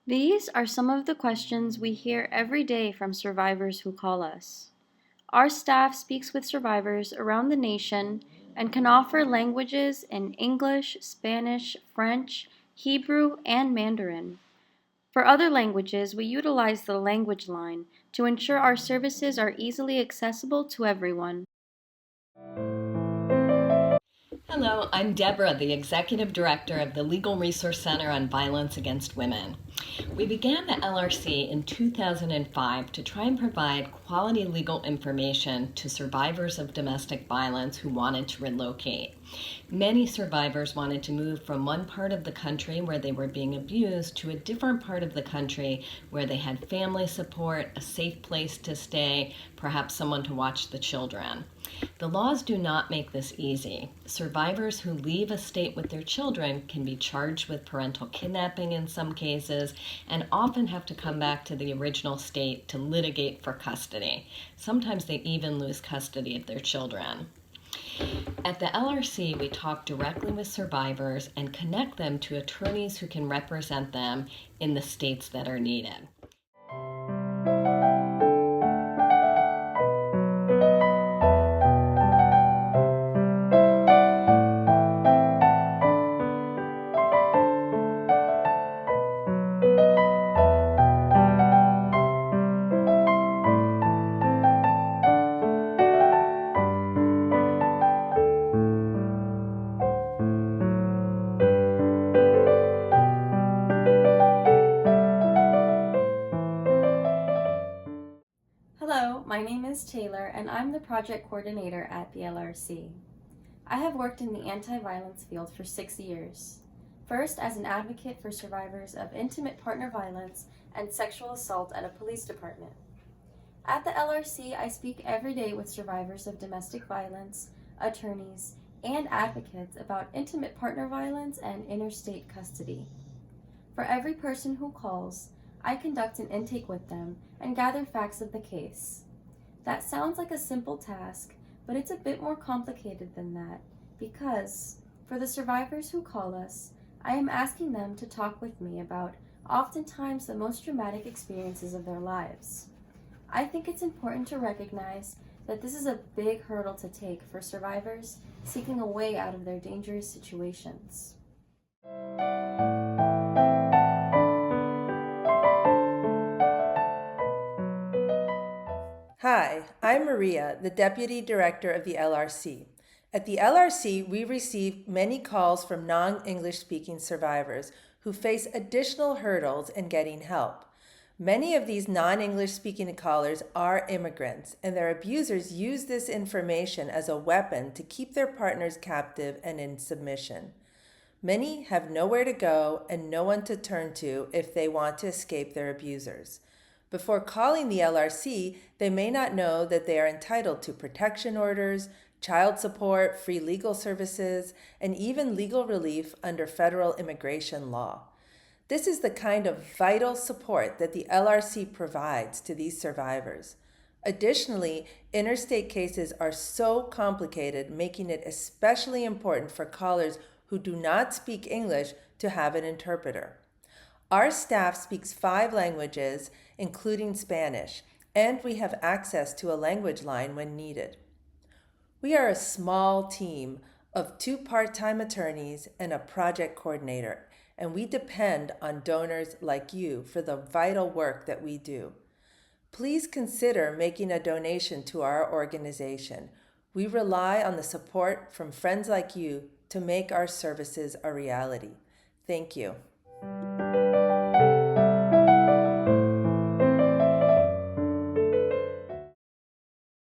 These are some of the questions we hear every day from survivors who call us. Our staff speaks with survivors around the nation and can offer languages in English, Spanish, French, Hebrew, and Mandarin. For other languages, we utilize the language line to ensure our services are easily accessible to everyone. Hello, I'm Deborah, the Executive Director of the Legal Resource Center on Violence Against Women. We began the LRC in 2005 to try and provide quality legal information to survivors of domestic violence who wanted to relocate. Many survivors wanted to move from one part of the country where they were being abused to a different part of the country where they had family support, a safe place to stay, perhaps someone to watch the children. The laws do not make this easy. Survivors who leave a state with their children can be charged with parental kidnapping in some cases and often have to come back to the original state to litigate for custody. Sometimes they even lose custody of their children. At the LRC, we talk directly with survivors and connect them to attorneys who can represent them in the states that are needed. Hello, my name is Taylor and I'm the project coordinator at the LRC. I have worked in the anti-violence field for 6 years. First as an advocate for survivors of intimate partner violence and sexual assault at a police department. At the LRC, I speak every day with survivors of domestic violence, attorneys, and advocates about intimate partner violence and interstate custody. For every person who calls, I conduct an intake with them and gather facts of the case. That sounds like a simple task, but it's a bit more complicated than that because, for the survivors who call us, I am asking them to talk with me about oftentimes the most traumatic experiences of their lives. I think it's important to recognize that this is a big hurdle to take for survivors seeking a way out of their dangerous situations. Hi, I'm Maria, the Deputy Director of the LRC. At the LRC, we receive many calls from non-English speaking survivors who face additional hurdles in getting help. Many of these non-English speaking callers are immigrants, and their abusers use this information as a weapon to keep their partners captive and in submission. Many have nowhere to go and no one to turn to if they want to escape their abusers. Before calling the LRC, they may not know that they are entitled to protection orders, child support, free legal services, and even legal relief under federal immigration law. This is the kind of vital support that the LRC provides to these survivors. Additionally, interstate cases are so complicated, making it especially important for callers who do not speak English to have an interpreter. Our staff speaks 5 languages, including Spanish, and we have access to a language line when needed. We are a small team of 2 part-time attorneys and a project coordinator, and we depend on donors like you for the vital work that we do. Please consider making a donation to our organization. We rely on the support from friends like you to make our services a reality. Thank you.